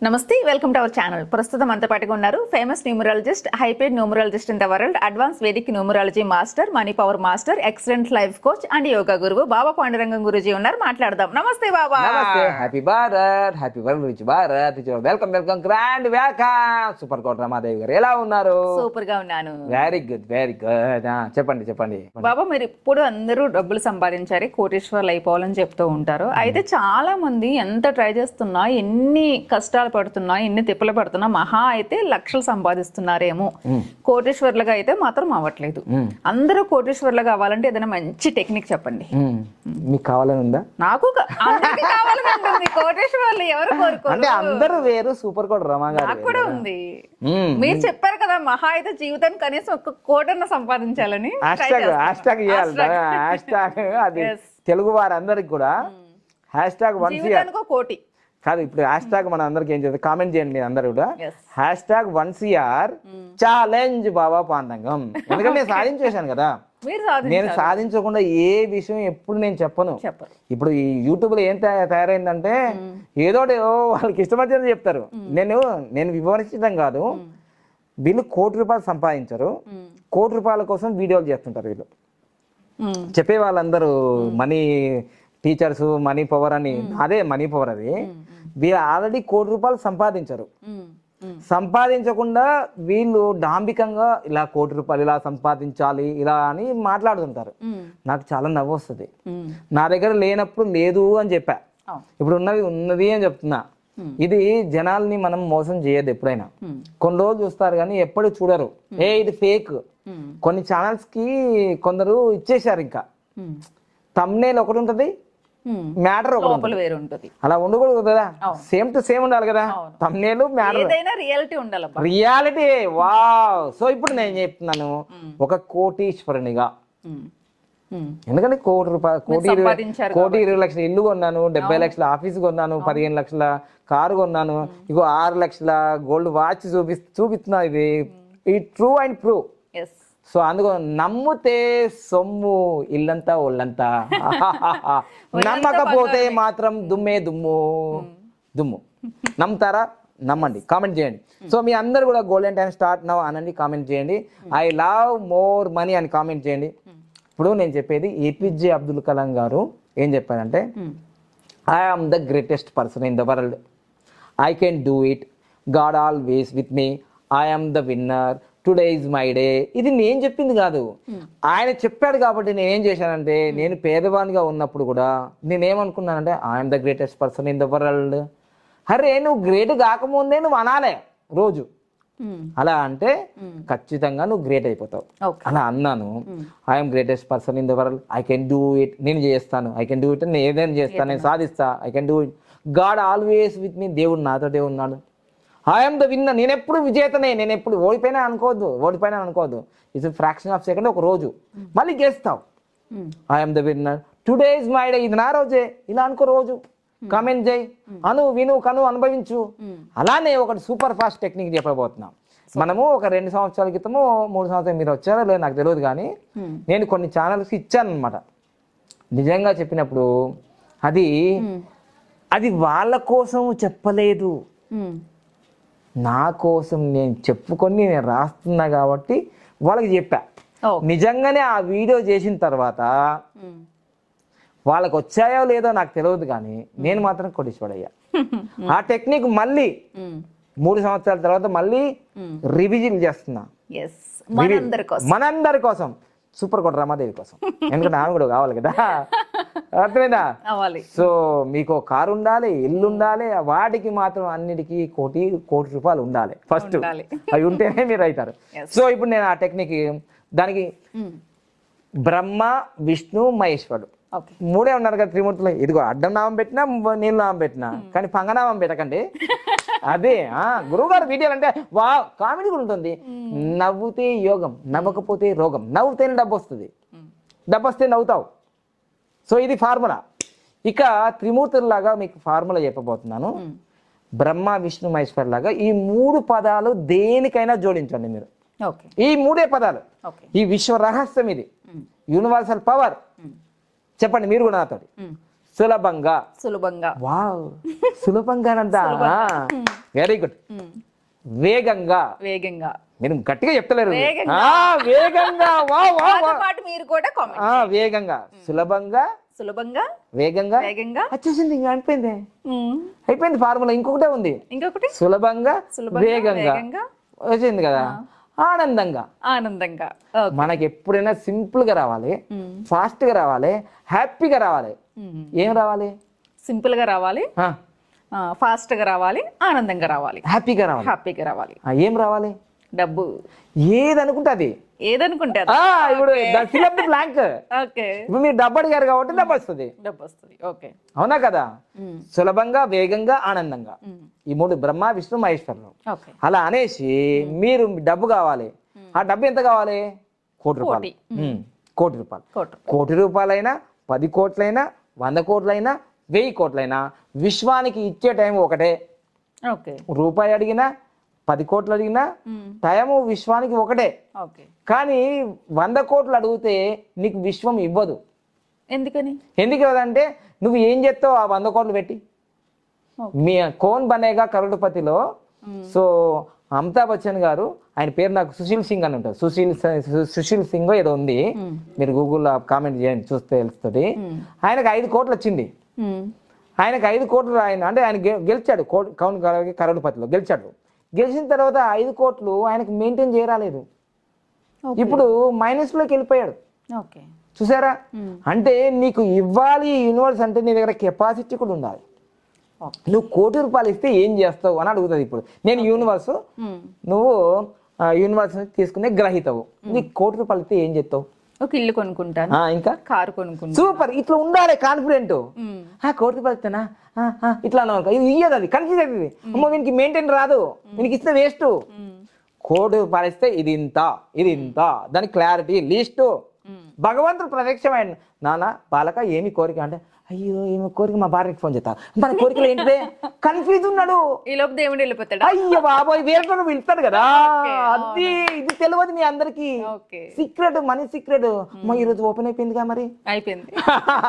నమస్తే, welcome to our channel. ప్రస్తుతం అంత పాటుగా ఉన్నారు famous numerologist, hyped numerologist in the world, advance Vedic numerology master, money power master, excellent life coach and yoga గురువు బాబా పాండురంగం గురూజీ ఉన్నారు. మాట్లాడదాం. నమస్తే బాబా. నమస్తే. Happy Bharat, happy world rich Bharat. Welcome welcome, grand welcome. Super Kota Ramadevi గారు ఎలా ఉన్నారు? సూపర్ గా ఉన్నాను. Very good, very good. చెప్పండి చెప్పండి బాబా. మీరు ఇప్పుడు అందరూ డబ్బులు సంపాదించారు, కోటీశ్వర్లు అయిపోవాలని చెప్తూ ఉంటారు. అయితే చాలా మంది ఎంత ట్రై చేస్తున్నా, ఎన్ని కష్టాలు పడుతున్నా, ఎన్ని తిప్పలు పడుతున్నా, మహా అయితే లక్షలు సంపాదిస్తున్నారేమో, కోటీశ్వర్లుగా అయితే మాత్రం అవ్వట్లేదు. అందరూ కోటీశ్వర్లుగా అవ్వాలంటే ఏదైనా మంచి టెక్నిక్ చెప్పండి. మీకు కావాలని ఉందా? నాకు కావాలని ఉంటుంది. కోటీశ్వర్లు ఎవరు కోరుకోరు అంటే అందరూ వేరు, సూపర్ కోట రమా గారు నాకు కూడా ఉంది. మీరు చెప్పారు కదా, మహా అయితే జీవితానికి కనీసం ఒక కోటన్న సంపాదించాలని. అది తెలుగు వారందరికి కూడా హ్యాష్ ట్యాగ్ కోటి కాదు. ఇప్పుడు హ్యాష్ ట్యాగ్ మన అందరికి ఏం చేస్తారు, కామెంట్ చేయండి మీరు అందరు కూడా. హ్యాష్ ట్యాగ్ 1CR ఛాలెంజ్ బాబా పాండంగం. ఎందుకంటే నేను సాధించేశాను కదా. నేను సాధించకుండా ఏ విషయం ఎప్పుడు నేను చెప్పను. ఇప్పుడు ఈ యూట్యూబ్ లో ఏం తయారైందంటే ఏదో వాళ్ళకి ఇష్టమొచ్చేది చెప్తారు. నేను వివరించడం కాదు. వీళ్ళు ₹1 కోటి సంపాదించారు, ₹1 కోటి కోసం వీడియోలు చేస్తుంటారు వీళ్ళు. చెప్పే వాళ్ళందరూ మనీ టీచర్స్, మనీ పవర్ అని, అదే మనీ పవర్. అది వీళ్ళు ఆల్రెడీ ₹1 కోటి సంపాదించారు. సంపాదించకుండా వీళ్ళు డాంబికంగా ఇలా ₹1 కోటి ఇలా సంపాదించాలి ఇలా అని మాట్లాడుతుంటారు. నాకు చాలా నవ్వు వస్తుంది. నా దగ్గర లేనప్పుడు లేదు అని చెప్పా, ఇప్పుడు ఉన్నది అని చెప్తున్నా. ఇది జనాల్ని మనం మోసం చేయదు. ఎప్పుడైనా కొన్ని రోజులు చూస్తారు కానీ ఎప్పుడు చూడరు. ఇది ఫేక్. కొన్ని ఛానల్స్ కి కొందరు ఇచ్చేసారు. ఇంకా థంబ్నెయిల్ ఒకటి ఉంటది, మ్యాటర్ ఒకటి వేరే ఉంటది. అలా ఉండకూడదు కదా, సేమ్ టు సేమ్ ఉండాలి కదా. థంబ్నెయిల్ మ్యాటర్ రియాలిటీ ఉండాలి. రియాలిటీ. వావ్. సో ఇప్పుడు నేను చెప్తున్నాను, ఒక కోటీశ్వరునిగా. ఎందుకంటే ₹1,20,00,000 ఇల్లు కొన్నాను, 70 లక్షల ఆఫీస్ కొన్నాను, 15 లక్షల కారు కొన్నాను, ఇగో 6 లక్షల గోల్డ్ వాచ్ చూపిస్తున్నా. ఇది ట్రూ అండ్ ప్రూవ్. సో అందుకు నమ్ముతే సొమ్ము ఇల్లంతా ఒళ్ళంతా, నమ్మకపోతే మాత్రం దుమ్మే దుమ్ము దుమ్ము. నమ్ముతారా? నమ్మండి, కామెంట్ చేయండి. సో మీ అందరు కూడా గోల్డెన్ టైం స్టార్ట్ నౌ అనండి, కామెంట్ చేయండి. ఐ లవ్ మోర్ మనీ అని కామెంట్ చేయండి. ఇప్పుడు నేను చెప్పేది APJ అబ్దుల్ కలాం గారు ఏం చెప్పారంటే, I am the greatest person in the world, I can do it, God always with me, I am the winner, today is my day. ఇది నేను చెప్పింది కాదు, ఆయన చెప్పాడు. కాబట్టి నేనేం చేశానంటే, నేను పేదవానిగా ఉన్నప్పుడు కూడా నేనేమనుకున్నానంటే, I'm the greatest person in the world. అరే నువ్వు గ్రేట్ కాకముందే నువ్వు అనాలే రోజు. అలా అంటే ఖచ్చితంగా నువ్వు గ్రేట్ అయిపోతావు. అలా అన్నాను. I'm greatest person in the world, I can do it, నేను చేస్తాను, ఐ కెన్ డూ ఇట్, నేను ఏదైనా చేస్తాను, నేను సాధిస్తా, I can do it, God always with me, దేవుడు నాతోటే ఉన్నాడు, ఐఎమ్ ద విన్నర్, నేను ఎప్పుడు విజేతనే, నేను ఎప్పుడు ఓడిపోయినా అనుకోవద్దు. ఇట్స్ ఫ్రాక్షన్ ఆఫ్ సెకండ్, ఒక రోజు మళ్ళీ గెలుస్తావు. I'm the winner, today is my day, ఇది నా రోజే, ఇలా అనుకో రోజు. కామెంట్ చేయి, విను, కను, అనుభవించు. అలానే ఒకటి సూపర్ ఫాస్ట్ టెక్నిక్ చెప్పబోతున్నాం. మనము ఒక 2 సంవత్సరాల క్రితము 3 సంవత్సరాలు మీరు వచ్చారో లేదు నాకు తెలియదు కానీ నేను కొన్ని ఛానల్స్ ఇచ్చాను అనమాట. నిజంగా చెప్పినప్పుడు అది వాళ్ళ కోసం చెప్పలేదు, నా కోసం నేను చెప్పుకొని నేను రాస్తున్నా కాబట్టి వాళ్ళకి చెప్పా. నిజంగానే ఆ వీడియో చేసిన తర్వాత వాళ్ళకి వచ్చాయో లేదో నాకు తెలియదు కానీ నేను మాత్రం కోటీశ్వరుడయ్యా. ఆ టెక్నిక్ మళ్ళీ 3 సంవత్సరాల తర్వాత మళ్ళీ రివిజన్ చేస్తున్నా, మనందరి కోసం, సూపర్ కోట రమాదేవి కోసం. ఎందుకంటే ఆమె కూడా కావాలి కదా, అర్థమైందా? సో మీకు కారు ఉండాలి, ఇల్లు ఉండాలి, వాటికి మాత్రం అన్నిటికీ ₹1,00,00,000 ఉండాలి ఫస్ట్. అవి ఉంటేనే మీరు అవుతారు. సో ఇప్పుడు నేను ఆ టెక్నిక్, దానికి బ్రహ్మ, విష్ణు, మహేశ్వరుడు 3 ఉన్నారు కదా త్రిమూర్తులు. ఇదిగో అడ్డం నామం పెట్టినా, నీళ్ళు నామం పెట్టినా, కానీ పంగనామం పెట్టకండి. అదే గురువు గారు వీడియోలు అంటే కామెడీ కూడా ఉంటుంది. నవ్వుతే యోగం, నవ్వకపోతే రోగం. నవ్వుతేనే డబ్బు వస్తుంది, డబ్బు వస్తే నవ్వుతావు. సో ఇది ఫార్ములా. ఇక త్రిమూర్తుల్లాగా మీకు ఫార్ములా చెప్పబోతున్నాను. బ్రహ్మ, విష్ణు, మహేశ్వర్ లాగా ఈ 3 పదాలు దేనికైనా జోడించండి మీరు. ఈ 3 పదాలు, ఈ విశ్వ రహస్యం, ఇది యూనివర్సల్ పవర్. చెప్పండి మీరు కూడా నాతోటి. సులభంగా. సులభంగా. వావ్, సులభంగానంట. Very good. వేగంగా. వేగంగా. మీరు గట్టిగా చెప్తలేరు. వేగంగా. వేగంగా. వావ్ వావ్ నాతో వావ్. పాటు మీరు కూడా కామెంట్. వేగంగా, సులభంగా, సులభంగా, వేగంగా. వేగంగా. వచ్చేసింది, ఇంకా అయిపోయింది. అయిపోయింది ఫార్ములా. ఇంకొకటే ఉంది, ఇంకొకటి సులభంగా, సులభంగా, వేగంగా. వేగంగా. వచ్చింది కదా. ఆనందంగా. ఆనందంగా. మనకి ఎప్పుడైనా సింపుల్ గా రావాలి, ఫాస్ట్ గా రావాలి, హ్యాపీగా రావాలి. ఏం రావాలి? సింపుల్ గా రావాలి, ఫాస్ట్ గా రావాలి, ఆనందంగా రావాలి, హ్యాపీగా రావాలి. హ్యాపీగా రావాలి. ఏం రావాలి? డబ్బు. ఏది అనుకుంటే అది. ఏదనుకుంటే ఇప్పుడు ఫిల్ బ్లాంక్. ఓకే. ఇప్పుడు మీరు డబ్బు అడిగారు కాబట్టి డబ్బు వస్తుంది. డబ్బు వస్తుంది. ఓకే. అవునా కదా. సులభంగా, వేగంగా, ఆనందంగా, ఈ మూడు బ్రహ్మ విష్ణు మహేశ్వరులు. ఓకే. అలా అనేసి మీరు డబ్బు కావాలి. ఆ డబ్బు ఎంత కావాలి? కోటి రూపాయలు. కోటి రూపాయలు. కోటి రూపాయలైనా, 10 కోట్లైనా, 100 కోట్లైనా, 1000 కోట్లైనా విశ్వానికి ఇచ్చే టైం ఒకటే. ఓకే. రూపాయి అడిగినా, 10 కోట్లు అడిగినా టైము విశ్వానికి ఒకటే. ఓకే. కానీ 100 కోట్లు అడిగితే నీకు విశ్వం ఇవ్వదు. ఎందుకని? ఎందుకు ఇవ్వదంటే నువ్వు ఏం చేస్తావు ఆ 100 కోట్లు పెట్టి. మీ కౌన్ బనేగా కరోడ్పతిలో సో అమితాబ్ బచ్చన్ గారు, ఆయన పేరు నాకు సుశీల్ సింగ్ అని ఉంటుంది. సుశీల్ సింగ్ ఏదో ఉంది, మీరు గూగుల్లో కామెంట్ చేయండి, చూస్తే తెలుస్తుంది. ఆయనకు 5 కోట్లు వచ్చింది. ఆయనకు 5 కోట్లు అంటే ఆయన గెలిచాడు కౌన్ కరోడ్పతిలో గెలిచాడు. గెలిచిన తర్వాత 5 కోట్లు ఆయనకు మెయింటైన్ చేయరాలేదు. ఇప్పుడు మైనస్లోకి వెళ్ళిపోయాడు. ఓకే. చూసారా? అంటే నీకు ఇవ్వాలి యూనివర్స్ అంటే నీ దగ్గర కెపాసిటీ కూడా ఉండాలి. నువ్వు 1 కోటి రూపాయలు ఇస్తే ఏం చేస్తావు అని అడుగుతుంది. ఇప్పుడు నేను యూనివర్స్, నువ్వు యూనివర్స్ తీసుకునే గ్రహీతవు. నీకు 1 కోటి రూపాయలు ఇస్తే ఏం చేస్తావు? ఒక ఇల్లు కొనుక్కుంటాను, ఇంకా కారు కొనుక్కుంటాను. సూపర్. ఇట్లా ఉండాలి కాన్ఫిడెంట్. 1 కోటి రూపాయలు ఇస్తానా ఇట్లా అన్నావు, ఇది ఇయ్యదు, అది కన్ఫ్యూజ్ అవుతుంది. అమ్మో వీనికి మెయింటైన్ రాదు, వీనికి ఇస్తే వేస్ట్. 1 కోటి రూపాయలు ఇస్తే ఇది ఇంత, ఇది ఇంత, దాని క్లారిటీ లిస్టు. భగవంతుడు ప్రత్యక్షమైన నాన్న బాలక ఏమి కోరిక అంటే, అయ్యో ఏమి కోరిక, మా భార్యకి ఫోన్ చేస్తా, మన కోరికలు ఏంటిదే, కన్ఫ్యూజ్ ఉన్నాడు. ఈ లోపు దేవుడు వెళ్ళిపోతాడు. అయ్యో బాబోయ్, వేరే పిలుస్తాడు కదా. అది ఇది తెలియదు మీ అందరికి. Secret, money secret. ఈ రోజు ఓపెన్ అయిపోయిందిగా, మరి అయిపోయింది.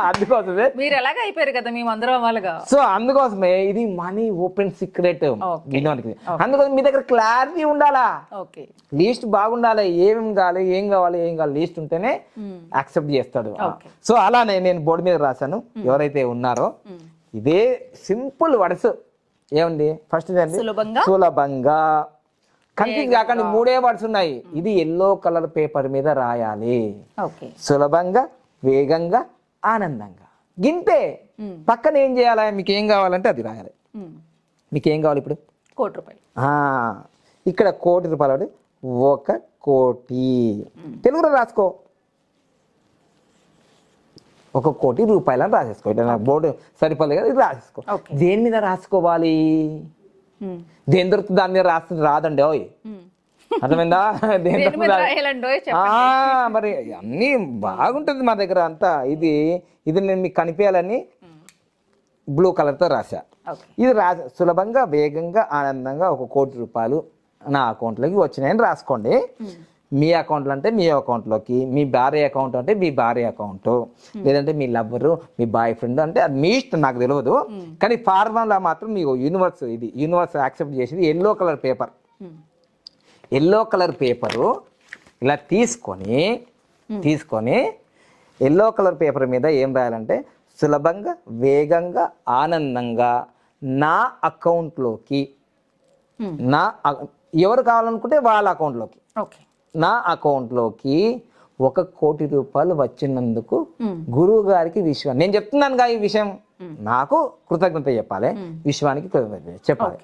అందుకోసమే మీరు ఎలాగ అయిపోయారు కదా, మేము అందరం అవ్వాలిగా. సో అందుకోసమే ఇది మనీ ఓపెన్ సీక్రెట్. అందుకోసం మీ దగ్గర క్లారిటీ ఉండాలా, లిస్ట్ బాగుండాలి. ఏమేమి కావాలి, ఏం కావాలి, ఏం కావాలి, లిస్ట్ ఉంటేనే యాక్సెప్ట్ చేస్తాడు. సో అలానే నేను బోర్డు మీద రాశాను, ఎవరైతే ఉన్నారో ఇదే సింపుల్ వర్డ్స్. ఏముంది ఫస్ట్? సులభంగా. కన్ఫ్యూజ్ కాకండి, 3 వర్డ్స్ ఉన్నాయి. ఇది ఎల్లో కలర్ పేపర్ మీద రాయాలి. సులభంగా, వేగంగా, ఆనందంగా. గింతే. పక్కన ఏం చేయాలి? మీకు ఏం కావాలంటే అది రాయాలి. మీకు ఏం కావాలి ఇప్పుడు? 1 కోటి రూపాయలు. ఇక్కడ 1 కోటి రూపాయలు. 1 కోటి తెలుగులో రాసుకో. 1 కోటి రూపాయలు అని రాసేసుకో. ఇట్లా బోర్డు సరిపోలేదు కదా, ఇది రాసేసుకో. దేని మీద రాసుకోవాలి? దేని దొరుకుతుంది దాని మీద రాస్తుంది రాదండి. ఓయ్ అర్థమైందా? దేని మరి అన్నీ బాగుంటుంది మా దగ్గర అంతా. ఇది నేను మీకు కనిపించాలని బ్లూ కలర్తో రాసా. ఇది సులభంగా, వేగంగా, ఆనందంగా 1 కోటి రూపాయలు నా అకౌంట్లోకి వచ్చినాయని రాసుకోండి. మీ అకౌంట్లో అంటే మీ అకౌంట్లోకి, మీ భార్య అకౌంట్ అంటే మీ భార్య అకౌంట్, లేదంటే మీ లవ్వరు, మీ బాయ్ ఫ్రెండ్ అంటే అది మీ ఇష్టం, నాకు తెలియదు. కానీ ఫార్ములా మాత్రం మీకు యూనివర్స్, ఇది యూనివర్స్ యాక్సెప్ట్ చేసేది. Yellow colour paper, yellow colour paper ఇలా తీసుకొని ఎల్లో కలర్ పేపర్ మీద ఏం రాయాలంటే సులభంగా, వేగంగా, ఆనందంగా నా అకౌంట్లోకి, ఎవరు కావాలనుకుంటే వాళ్ళ అకౌంట్లోకి, నా అకౌంట్లోకి 1 కోటి రూపాయలు వచ్చినందుకు గురువు గారికి విశ్వాన్ని, నేను చెప్తున్నాను ఈ విషయం, నాకు కృతజ్ఞత చెప్పాలి, విశ్వానికి కృతజ్ఞత చెప్పాలి.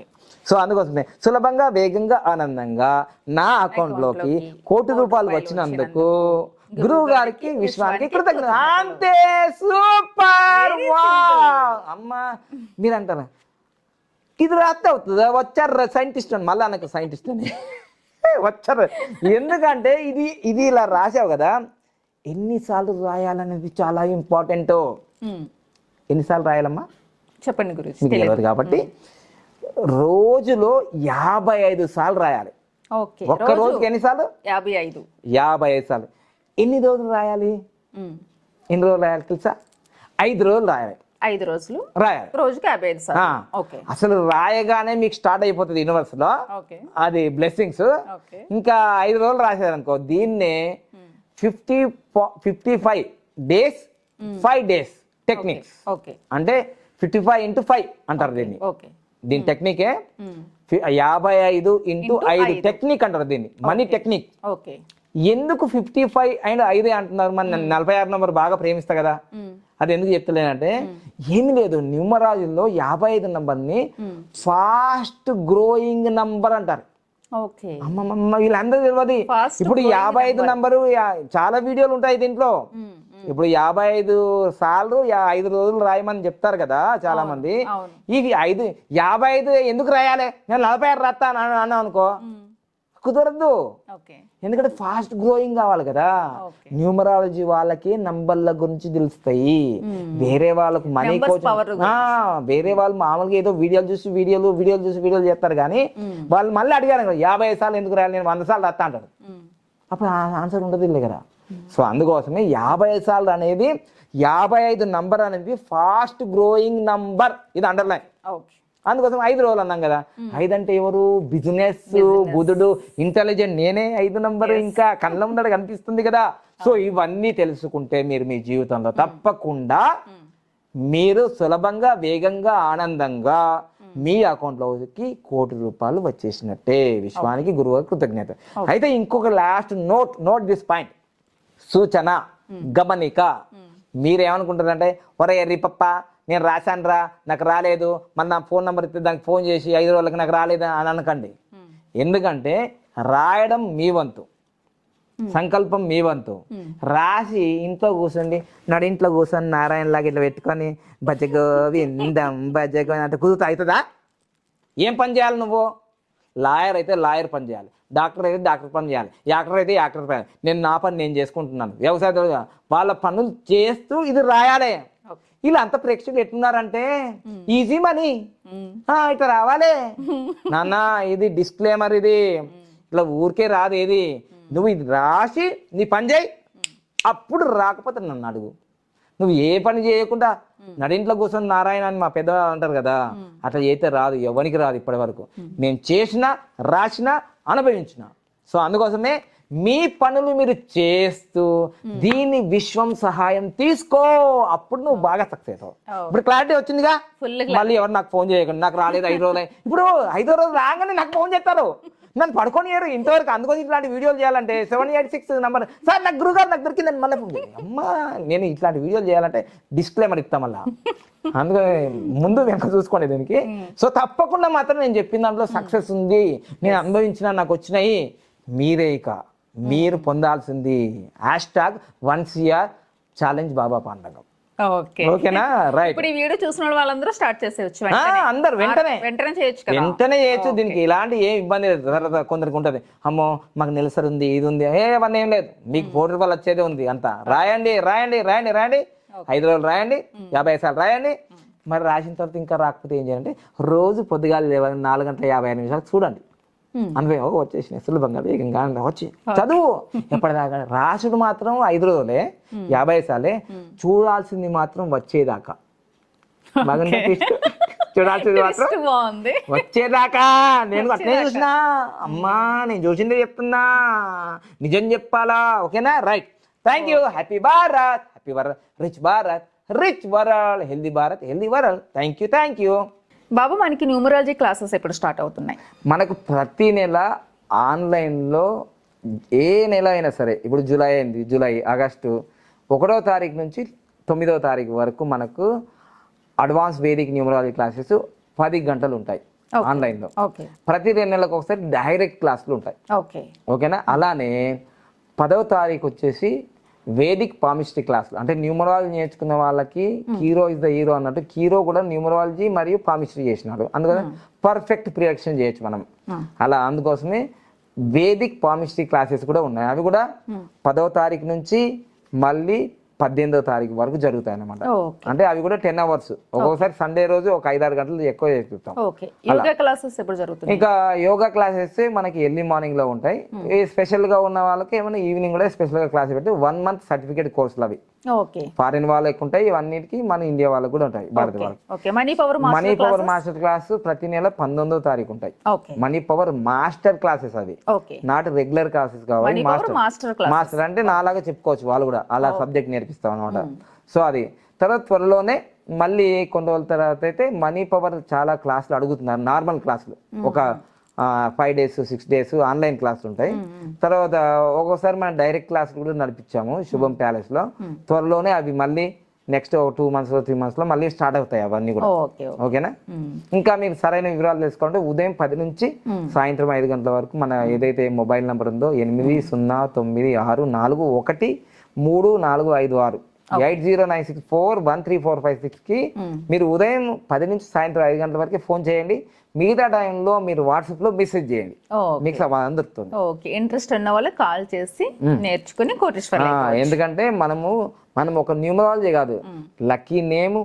సో అందుకోసమే సులభంగా, వేగంగా, ఆనందంగా నా అకౌంట్లోకి 1 కోటి రూపాయలు వచ్చినందుకు గురువు గారికి, విశ్వానికి కృతజ్ఞత. అంతే. సూపర్. అమ్మా మీరు అంటారా ఇది రాస్తే అవుతుందా? వచ్చారు సైంటిస్ట్ అని, మళ్ళా నాకు సైంటిస్ట్ అని వచ్చారు. ఎందుకంటే ఇది ఇలా రాసావు కదా, ఎన్నిసార్లు రాయాలనేది చాలా ఇంపార్టెంట్. ఎన్నిసార్లు రాయాలమ్మా చెప్పండి గురించి మీకు తెలియదు కాబట్టి. రోజులో 55 సార్లు రాయాలి. ఒక్క రోజుకి ఎన్నిసార్లు? 55 సార్లు. ఎన్ని రోజులు రాయాలి? ఎన్ని రోజులు రాయాలి తెలుసా? 5 రోజులు రాయాలి. 5 రోజులు రాయాలి. రోజుకి 55 సార్లు. ఓకే అసలు రాయగానే మీకు స్టార్ట్ అయిపోతుంది యూనివర్స్ లో ఓకే అది బ్లెస్సింగ్స్. ఓకే ఇంకా 5 రోజులు రాసేదనుకో దీన్నే 55 డేస్ 5 డేస్ టెక్నిక్స్. ఓకే అంటే 55 into 5 అంటారు దీన్ని. ఓకే దీని టెక్నికే 55 into 5 టెక్నిక్ అంటారు దీన్ని, మనీ టెక్నిక్. ఓకే ఎందుకు 55 అండ్ 5 అంటున్నారు? మన 46 నంబర్ బాగా ప్రేమిస్తా కదా, అది ఎందుకు చెప్తలేనంటే ఏమి లేదు, న్యూమరాలజీలో 55 నంబర్ని ఫాస్ట్ గ్రోయింగ్ నంబర్ అంటారు. ఓకే అమ్మమ్మ వీళ్ళందరూ తెలియదు. Fast ఇప్పుడు 55 నంబరు చాలా వీడియోలు ఉంటాయి దీంట్లో. ఇప్పుడు 55 సార్లు 5 రోజులు రాయమని చెప్తారు కదా చాలా మంది. ఇవి 55 ఎందుకు రాయాలి, నేను 46 రాస్తాను అన్నా అనుకో, కుదరదు. ఓకే ఎందుకంటే ఫాస్ట్ గ్రోయింగ్ కావాలి కదా. న్యూమరాలజీ వాళ్ళకి నంబర్ల గురించి తెలుస్తాయి, వేరే వాళ్ళకు మనీ కోచింగ్, వేరే వాళ్ళు మామూలుగా ఏదో వీడియోలు చూసి చేస్తారు కానీ వాళ్ళు మళ్ళీ అడిగారు 55 సార్లు ఎందుకు రాయాలి, నేను 100 సార్లు రాస్తా అంటారు. అప్పుడు ఆన్సర్ ఉండదు కదా. సో అందుకోసమే 55 సార్లు అనేది 55 నంబర్ అనేది ఫాస్ట్ గ్రోయింగ్ నంబర్, ఇది అండర్లైన్. అందుకోసం 5 రోజులు అన్నాం కదా. 5 అంటే ఎవరు? బిజినెస్, బుధుడు, ఇంటెలిజెంట్. నేనే 5 నంబర్ ఇంకా కళ్ళ ముందర కనిపిస్తుంది కదా. సో ఇవన్నీ తెలుసుకుంటే మీరు మీ జీవితంలో తప్పకుండా మీరు సులభంగా, వేగంగా, ఆనందంగా మీ అకౌంట్లోకి ₹1,00,00,000 వచ్చేసినట్టే. విశ్వానికి గురువు కృతజ్ఞత. అయితే ఇంకొక లాస్ట్ నోట్ దిస్ పాయింట్, సూచన, గమనిక. మీరేమనుకుంటారంటే ఒరే ఎర్రి పప్ప నేను రాశాను రా, నాకు రాలేదు, మళ్ళీ నా ఫోన్ నెంబర్ ఇస్తే దానికి ఫోన్ చేసి 5 రోజులకి నాకు రాలేదు అని అనకండి. ఎందుకంటే రాయడం మీ వంతు, సంకల్పం మీ వంతు. రాసి ఇంట్లో కూర్చోండి, ఇంట్లో కూర్చొని నారాయణలాగా ఇట్లా పెట్టుకొని బజగో విందం బజగో అంటే కుదురుతా అవుతుందా? ఏం పని చేయాలి నువ్వు? లాయర్ అయితే లాయర్ పని చేయాలి, డాక్టర్ అయితే డాక్టర్ పని చేయాలి, యాక్టర్ అయితే యాక్టర్ పని. నేను పని నేను చేసుకుంటున్నాను. వ్యవసాయ వాళ్ళ పనులు చేస్తూ ఇది రాయాలి. ఇలా అంత ప్రేక్షకులు ఎట్లున్నారంటే ఈజీ మనీ ఇట్లా రావాలి నాన్న, ఇది డిస్క్లైమర్, ఇది ఇట్లా ఊరికే రాదు. ఏది నువ్వు ఇది రాసి నీ పని చేయి, అప్పుడు రాకపోతే నన్ను అడుగు. నువ్వు ఏ పని చేయకుండా నడింట్లో కూర్చొని నారాయణ అని మా పెద్దవాళ్ళు అంటారు కదా, అట్లా చేస్తే రాదు, ఎవరికి రాదు ఇప్పటి వరకు. నేను చేసిన, రాసిన, అనుభవించిన. సో అందుకోసమే మీ పనులు మీరు చేస్తూ దీని విశ్వం సహాయం తీసుకో, అప్పుడు నువ్వు బాగా సక్సెస్ అవ్వవు. ఇప్పుడు క్లారిటీ వచ్చిందిగా. మళ్ళీ ఎవరు నాకు ఫోన్ చేయకండి, నాకు రాలేదు 5 రోజులు. ఇప్పుడు 5వ రోజు రాగానే నాకు ఫోన్ చేస్తారు, నన్ను పడుకోనియరు ఇంతవరకు. అందుకోసం ఇట్లాంటి వీడియోలు చేయాలంటే 786 నంబర్, సార్ నాకు గురుగారు నాకు దొరికిందని మళ్ళీ అమ్మా నేను ఇట్లాంటి వీడియోలు చేయాలంటే డిస్క్లైమర్ ఇస్తాం మళ్ళా. అందుకని ముందు వెనక చూసుకోండి దీనికి. సో తప్పకుండా మాత్రం నేను చెప్పిన దాంట్లో సక్సెస్ ఉంది, నేను అనుభవించిన, నాకు వచ్చినాయి. మీరే ఇక మీరు పొందాల్సింది #1CR ఛాలెంజ్ బాబా పాండగం. ఓకేనా? రైట్. ఇప్పుడు ఈ వీడియో చూసిన వాళ్ళందరూ స్టార్ట్ చేసేయచ్చు, అందరు వెంటనే చేయొచ్చు, వెంటనే చేయొచ్చు. దీనికి ఇలాంటి ఏ ఇబ్బంది లేదు. కొందరికి ఉంటది, అమ్మో మాకు నెలసరి ఉంది, ఇది ఉంది, అవన్నీ ఏం లేదు. మీకు ₹4 వచ్చేదే ఉంది. అంతా రాయండి రాయండి రాయండి రాయండి, 5 రోజులు రాయండి, 50 సార్లు రాయండి. మరి రాసిన తర్వాత ఇంకా రాకపోతే ఏం చేయాలంటే రోజు పొద్దుగాల 4:55 చూడండి, అనుభవం వచ్చేసినాయి సులభంగా, వేగంగా వచ్చి చదువు. ఎప్పటిదాకా రాసుడు మాత్రం 5 రోజులే, 50 సార్లే. చూడాల్సింది మాత్రం వచ్చేదాకా. చూడాల్సింది మాత్రం వచ్చేదాకా. నేను అట్లే చూసినా అమ్మా, నేను చూసిందే చెప్తున్నా, నిజం చెప్పాలా. ఓకేనా? Right. Thank you. Happy Bharat, happy world, rich Bharat, rich world, healthy Bharat, healthy world. Thank you. బాబు, మనకి న్యూమరాలజీ క్లాసెస్ ఎప్పుడు స్టార్ట్ అవుతున్నాయి? మనకు ప్రతి నెల ఆన్లైన్లో, ఏ నెల అయినా సరే, ఇప్పుడు జూలై అయింది, జూలై, ఆగస్టు 1వ తారీఖు నుంచి 9వ తారీఖు వరకు మనకు అడ్వాన్స్ వేదిక్ న్యూమరాలజీ క్లాసెస్ 10 గంటలు ఉంటాయి ఆన్లైన్లో. ప్రతి 2 నెలలకు ఒకసారి డైరెక్ట్ క్లాసులు ఉంటాయి. ఓకేనా? అలానే 10వ తారీఖు వచ్చేసి వేదిక్ పామిస్ట్రీ క్లాసులు, అంటే న్యూమరాలజీ నేర్చుకున్న వాళ్ళకి కీరో ఇస్ ద హీరో అన్నట్టు, కీరో కూడా న్యూమరాలజీ మరియు పామిస్ట్రీ చేసినాడు. అందుకని పర్ఫెక్ట్ ప్రిడిక్షన్ చేయొచ్చు మనం. అలా అందుకోసమే వేదిక్ పామిస్ట్రీ క్లాసెస్ కూడా ఉన్నాయి. అవి కూడా 10వ తారీఖు నుంచి మళ్ళీ 18వ తారీఖు వరకు జరుగుతాయి అన్నమాట. అంటే అవి కూడా 10 hours. ఒక్కొక్కసారి సండే రోజు ఒక 5-6 గంటలు ఎక్కువ చేస్తాం. ఇంకా యోగా క్లాసెస్ మనకి ఎర్లీ మార్నింగ్ లో ఉంటాయి. స్పెషల్ గా ఉన్న వాళ్ళకి ఏమైనా ఈవినింగ్ కూడా స్పెషల్ గా క్లాస్ పెట్టి 1 month సర్టిఫికేట్ కోర్సులు అవి. ఓకే ఫారిన్ వాళ్ళకి ఉంటాయి ఇవన్నిటికి, మన ఇండియా వాళ్ళకి కూడా ఉంటాయి, భారత వాళ్ళకి. Okay money power money power master class ప్రతి నెల 19వ తారీఖు ఉంటాయి. Okay money power master classes అది, ఓకే నాట్ రెగ్యులర్ క్లాసెస్ కావాలి. Money power master class master అంటే నాలాగా చెప్పుకోవచ్చు, వాళ్ళు కూడా అలా సబ్జెక్ట్ నేర్పిస్తాం అనమాట. సో అది తర్వాత త్వరలోనే మళ్ళీ కొన్ని రోజుల తర్వాత అయితే మనీ పవర్ చాలా క్లాసులు అడుగుతున్నారు, నార్మల్ క్లాసులు ఒక 5 days 6 days ఆన్లైన్ క్లాసులు ఉంటాయి. తర్వాత ఒక్కోసారి మనం డైరెక్ట్ క్లాసులు కూడా నడిపించాము శుభం ప్యాలెస్ లో. త్వరలోనే అవి మళ్ళీ నెక్స్ట్ 2 months 3 months లో మళ్ళీ స్టార్ట్ అవుతాయి అవన్నీ కూడా. ఓకే ఓకేనా? ఇంకా మీరు సరైన వివరాలు తెలుసుకోవాలంటే ఉదయం 10 నుంచి సాయంత్రం 5 గంటల వరకు మన ఏదైతే మొబైల్ నెంబర్ ఉందో 8096345346 8096413456 కి మీరు ఉదయం 10 నుంచి సాయంత్రం 5 గంటల వరకు ఫోన్ చేయండి. మిగతా టైంలో మీరు వాట్సాప్ లో మెసేజ్ చేయండి, మీకు సమాధానం దొరుకుతుంది. ఓకే ఇంట్రెస్ట్ ఉన్న వాళ్ళు కాల్ చేసి నేర్చుకుని కోటేశ్వర ఎందుకంటే మనం ఒక న్యూమరాలజీ కాదు, లక్కీ నేమ్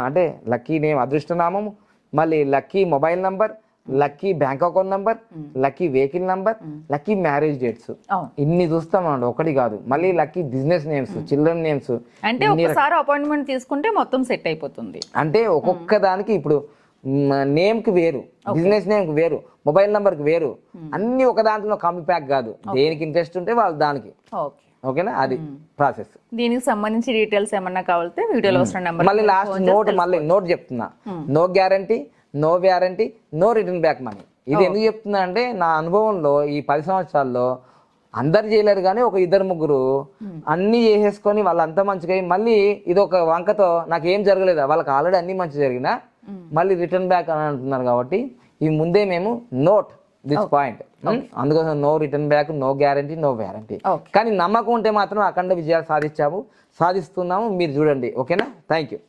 అంటే లక్కీ నేమ్ అదృష్టనామము, మళ్ళీ lucky mobile number, lucky bank account number, lucky vehicle number, lucky marriage dates, ఇన్ని చూస్తాం అన్నమాట, ఒకటి కాదు. మళ్ళీ lucky business names, children names. అంటే ఒకసారి అపాయింట్మెంట్ తీసుకుంటే మొత్తం సెట్ అయిపోతుంది. అంటే ఒక్కొక్క దానికి ఇప్పుడు నేమ్ కి వేరు, బిజినెస్ నేమ్ కి వేరు, మొబైల్ నంబర్ కి వేరు, అన్ని ఒక దాంట్లో కాంబీ ప్యాక్ కాదు. దేనికి ఇంట్రెస్ట్ ఉంటే వాళ్ళు దానికి. ఓకేనా? అది ప్రాసెస్. దీనికి సంబంధించి డీటెయిల్స్ ఏమన్నా కావాలంటే వీడియోలో వస్తున్న నెంబర్. మళ్ళీ లాస్ట్ నోట్ చెప్తున్నా, no guarantee, no warranty, no return back money. ఇది ఎందుకు చెప్తున్నా అంటే నా అనుభవంలో ఈ 10 సంవత్సరాల్లో అందరు చేయలేరు కానీ ఒక 2-3 అన్ని చేసేసుకొని వాళ్ళంతా మంచిగా మళ్ళీ ఇది ఒక వంకతో నాకు ఏం జరగలేదు, వాళ్ళకి ఆల్రెడీ అన్ని మంచి జరిగినా మళ్ళీ రిటర్న్ బ్యాక్ అని అంటున్నారు. కాబట్టి ఈ ముందే మేము నోట్ దిస్ పాయింట్, అందుకోసం no return back, no guarantee, no warranty. కానీ నమ్మకం ఉంటే మాత్రం అఖండ విజయాలు సాధిస్తున్నాము, మీరు చూడండి. ఓకేనా? Thank you.